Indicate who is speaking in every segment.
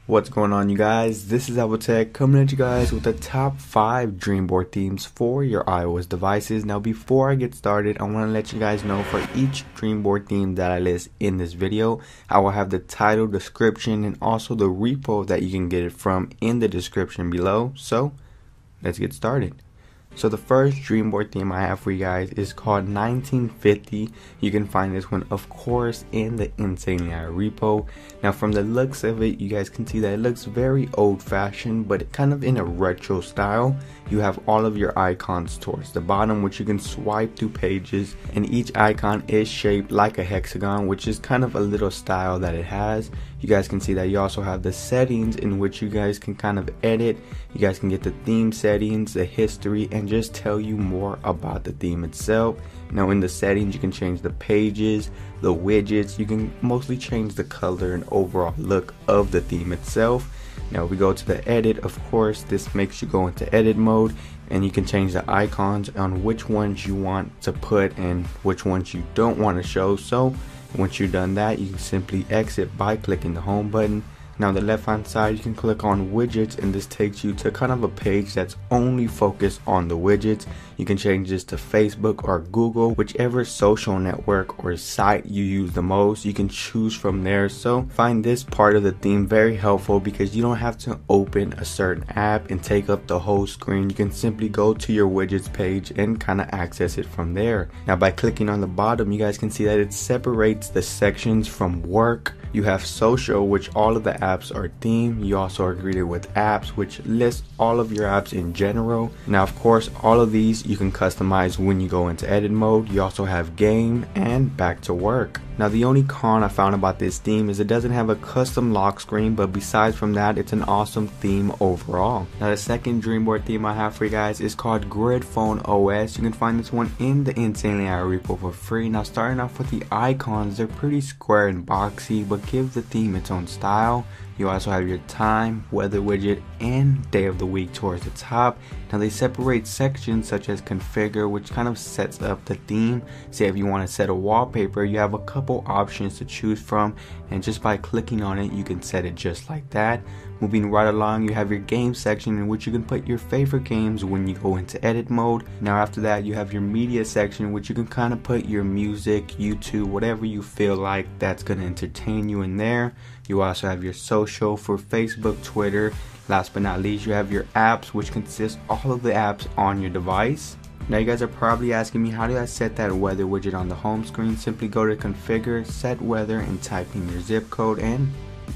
Speaker 1: What's going on, you guys? This is Tech coming at you guys with the top 5 Dreamboard themes for your iOS devices. Now before I get started, I want to let you guys know for each Dreamboard theme that I list in this video, I will have the title, description, and also the repo that you can get it from in the description below. So let's get started. So the first Dreamboard theme I have for you guys is called 1950. You can find this one, of course, in the Insanely AI repo. Now from the looks of it, you guys can see that it looks very old-fashioned, but kind of in a retro style. You have all of your icons towards the bottom, which you can swipe through pages, and each icon is shaped like a hexagon, which is kind of a little style that it has. You guys can see that you also have the settings in which you guys can kind of edit. You guys can get the theme settings, the history, and just tell you more about the theme itself. Now in the settings, you can change the pages, the widgets. You can mostly change the color and overall look of the theme itself. Now we go to the edit. Of course, this makes you go into edit mode, and you can change the icons on which ones you want to put and which ones you don't want to show. So once you've done that, you can simply exit by clicking the home button. Now on the left hand side, you can click on widgets, and this takes you to kind of a page that's only focused on the widgets. You can change this to Facebook or Google, whichever social network or site you use the most. You can choose from there. So find this part of the theme very helpful because you don't have to open a certain app and take up the whole screen. You can simply go to your widgets page and kind of access it from there. Now by clicking on the bottom, you guys can see that it separates the sections from work. You have social, which all of the apps are themed. You also are greeted with apps, which lists all of your apps in general. Now of course, all of these you can customize when you go into edit mode. You also have game and back to work. Now the only con I found about this theme is it doesn't have a custom lock screen, but besides from that, it's an awesome theme overall. Now the second Dreamboard theme I have for you guys is called Grid Phone OS. You can find this one in the Insanely AI repo for free. Now starting off with the icons, they're pretty square and boxy, but give the theme its own style. You also have your time, weather widget, and day of the week towards the top. Now they separate sections such as configure, which kind of sets up the theme. Say if you want to set a wallpaper, you have a couple options to choose from, and just by clicking on it, you can set it just like that. Moving right along, you have your game section in which you can put your favorite games when you go into edit mode. Now after that, you have your media section, which you can kind of put your music, YouTube, whatever you feel like that's going to entertain you in there. You also have your social for Facebook, Twitter. Last but not least, you have your apps, which consists all of the apps on your device. Now you guys are probably asking me, how do I set that weather widget on the home screen? Simply go to configure, set weather, and type in your zip code, and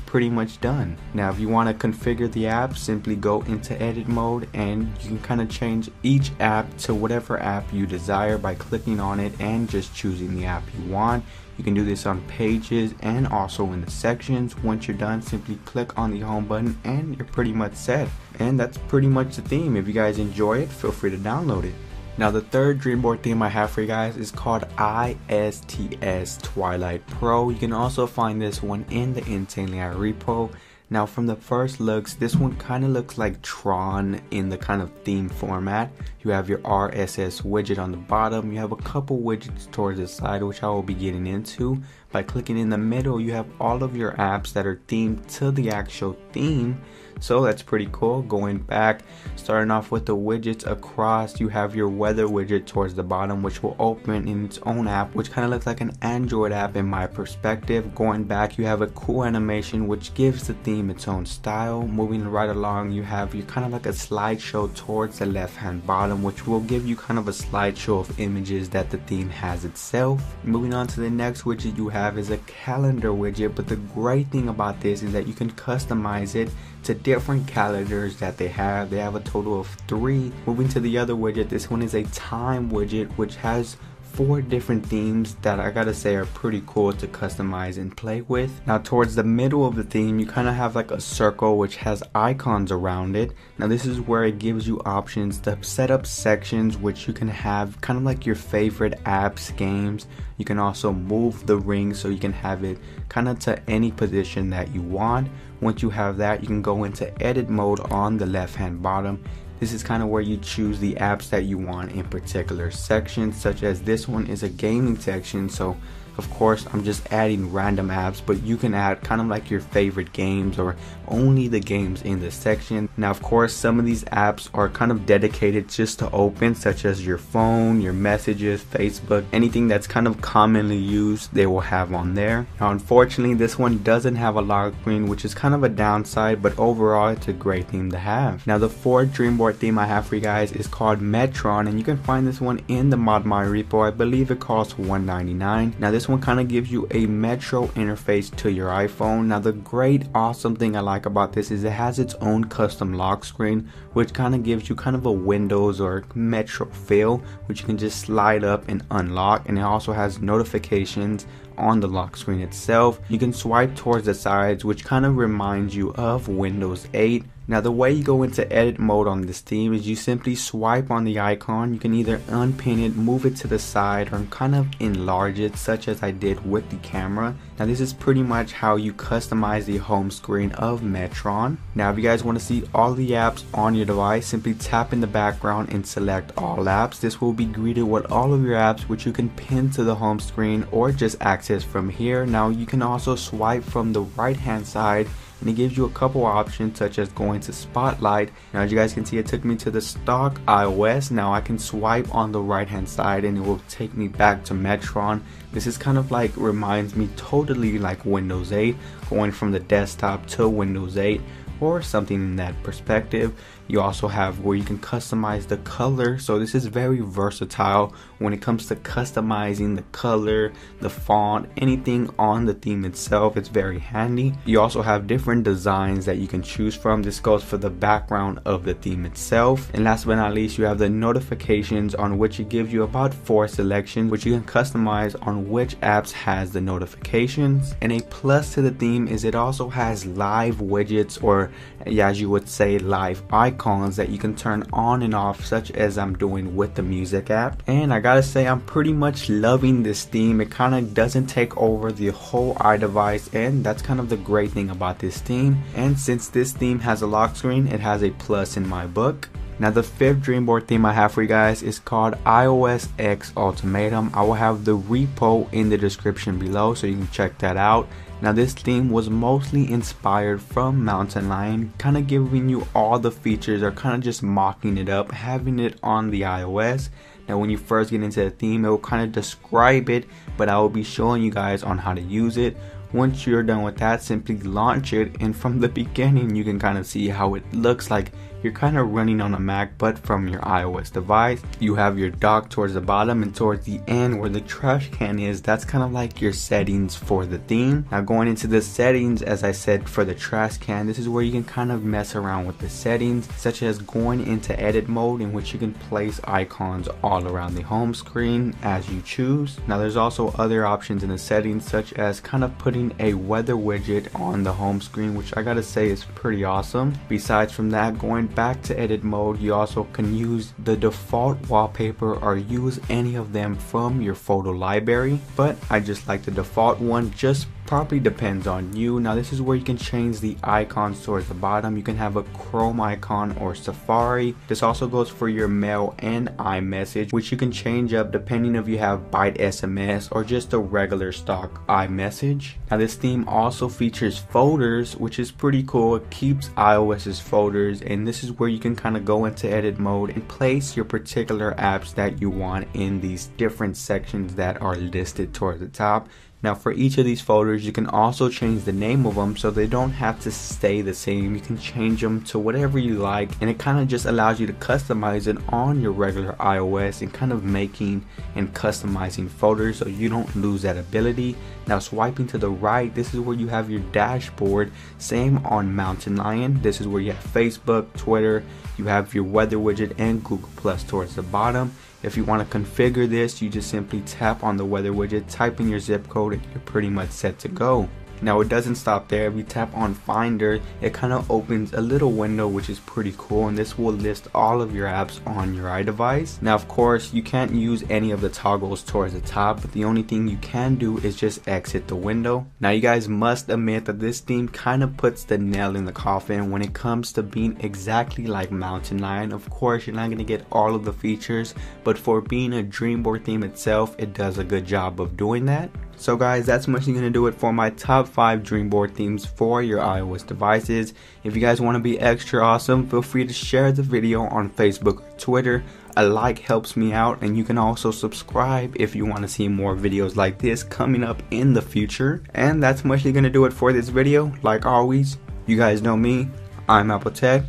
Speaker 1: pretty much done. Now if you want to configure the app, simply go into edit mode, and you can kind of change each app to whatever app you desire by clicking on it and just choosing the app you want. You can do this on pages and also in the sections. Once you're done, simply click on the home button and you're pretty much set. And that's pretty much the theme. If you guys enjoy it, feel free to download it. Now the third Dreamboard theme I have for you guys is called ISTS Twilight Pro. You can also find this one in the Insanely AI repo. Now from the first looks, this one kind of looks like Tron in the kind of theme format. You have your RSS widget on the bottom. You have a couple widgets towards the side, which I will be getting into. By clicking in the middle, you have all of your apps that are themed to the actual theme. So that's pretty cool. Going back, starting off with the widgets across, you have your weather widget towards the bottom, which will open in its own app, which kind of looks like an Android app in my perspective. Going back, you have a cool animation which gives the theme its own style. Moving right along, you have your kind of like a slideshow towards the left hand bottom, which will give you kind of a slideshow of images that the theme has itself. Moving on to the next widget you have is a calendar widget, but the great thing about this is that you can customize it to different calendars that they have. They have a total of 3. Moving to the other widget, this one is a time widget which has 4 different themes that I gotta say are pretty cool to customize and play with. Now towards the middle of the theme, you kind of have like a circle which has icons around it. Now this is where it gives you options to set up sections which you can have kind of like your favorite apps, games. You can also move the ring so you can have it kind of to any position that you want. Once you have that, you can go into edit mode on the left hand bottom. This is kind of where you choose the apps that you want in particular sections, such as this one is a gaming section, so Of course, I'm just adding random apps, but you can add kind of like your favorite games or only the games in this section. Now of course, some of these apps are kind of dedicated just to open, such as your phone, your messages, Facebook, anything that's kind of commonly used they will have on there. Now unfortunately, this one doesn't have a lock screen, which is kind of a downside, but overall it's a great theme to have. Now the fourth Dreamboard theme I have for you guys is called Metron, and you can find this one in the ModMy repo. I believe it costs $1.99. Now this one kind of gives you a Metro interface to your iPhone. Now the great awesome thing I like about this is it has its own custom lock screen, which kind of gives you kind of a Windows or Metro feel, which you can just slide up and unlock. And it also has notifications on the lock screen itself. You can swipe towards the sides, which kind of reminds you of Windows 8. Now the way you go into edit mode on this theme is you simply swipe on the icon. You can either unpin it, move it to the side, or kind of enlarge it, such as I did with the camera. Now this is pretty much how you customize the home screen of Metron. Now if you guys want to see all the apps on your device, simply tap in the background and select all apps. This will be greeted with all of your apps, which you can pin to the home screen or just access from here. Now you can also swipe from the right hand side, and it gives you a couple options, such as going to Spotlight. Now as you guys can see, it took me to the stock iOS. Now I can swipe on the right hand side and it will take me back to Metron. This is kind of like, reminds me totally like Windows 8, going from the desktop to Windows 8 or something in that perspective. You also have where you can customize the color, so this is very versatile when it comes to customizing the color, the font, anything on the theme itself. It's very handy. You also have different designs that you can choose from. This goes for the background of the theme itself. And last but not least, you have the notifications, on which it gives you about 4 selections, which you can customize on which apps has the notifications. And a plus to the theme is it also has live widgets, or as you would say, live icons that you can turn on and off, such as I'm doing with the music app. And I gotta say, I'm pretty much loving this theme. It kind of doesn't take over the whole iDevice, and that's kind of the great thing about this theme. And since this theme has a lock screen, it has a plus in my book. Now the fifth Dreamboard theme I have for you guys is called iOS X Ultimatum. I will have the repo in the description below, so you can check that out. Now this theme was mostly inspired from Mountain Lion, kind of giving you all the features, or kind of just mocking it up, having it on the iOS. Now when you first get into the theme, it will kind of describe it, but I will be showing you guys on how to use it. Once you're done with that, simply launch it, and from the beginning you can kind of see how it looks like you're kind of running on a Mac, but from your iOS device. You have your dock towards the bottom, and towards the end where the trash can is, that's kind of like your settings for the theme. Now going into the settings, as I said, for the trash can, this is where you can kind of mess around with the settings, such as going into edit mode, in which you can place icons all around the home screen as you choose. Now there's also other options in the settings, such as kind of putting a weather widget on the home screen, which I gotta say is pretty awesome. Besides from that, going back to edit mode, you also can use the default wallpaper or use any of them from your photo library, but I just like the default one. Just probably depends on you. Now this is where you can change the icons towards the bottom. You can have a Chrome icon or Safari. This also goes for your mail and iMessage, which you can change up depending if you have Byte SMS or just a regular stock iMessage. Now this theme also features folders, which is pretty cool. It keeps iOS's folders, and this is where you can kind of go into edit mode and place your particular apps that you want in these different sections that are listed towards the top. Now for each of these folders, you can also change the name of them, so they don't have to stay the same. You can change them to whatever you like, and it kind of just allows you to customize it on your regular iOS, and kind of making and customizing folders so you don't lose that ability. Now swiping to the right, this is where you have your dashboard. Same on Mountain Lion. This is where you have Facebook, Twitter, you have your weather widget, and Google Plus towards the bottom. If you want to configure this, you just simply tap on the weather widget, type in your zip code, and you're pretty much set to go. Now it doesn't stop there. If you tap on Finder, it kind of opens a little window, which is pretty cool, and this will list all of your apps on your iDevice. Now of course, you can't use any of the toggles towards the top, but the only thing you can do is just exit the window. Now you guys must admit that this theme kind of puts the nail in the coffin when it comes to being exactly like Mountain Lion. Of course, you're not going to get all of the features, but for being a Dreamboard theme itself, it does a good job of doing that. So guys, that's mostly going to do it for my top 5 Dreamboard themes for your iOS devices. If you guys want to be extra awesome, feel free to share the video on Facebook or Twitter. A like helps me out, and you can also subscribe if you want to see more videos like this coming up in the future. And that's mostly going to do it for this video. Like always, you guys know me. I'm Apple Tech.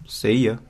Speaker 1: See ya.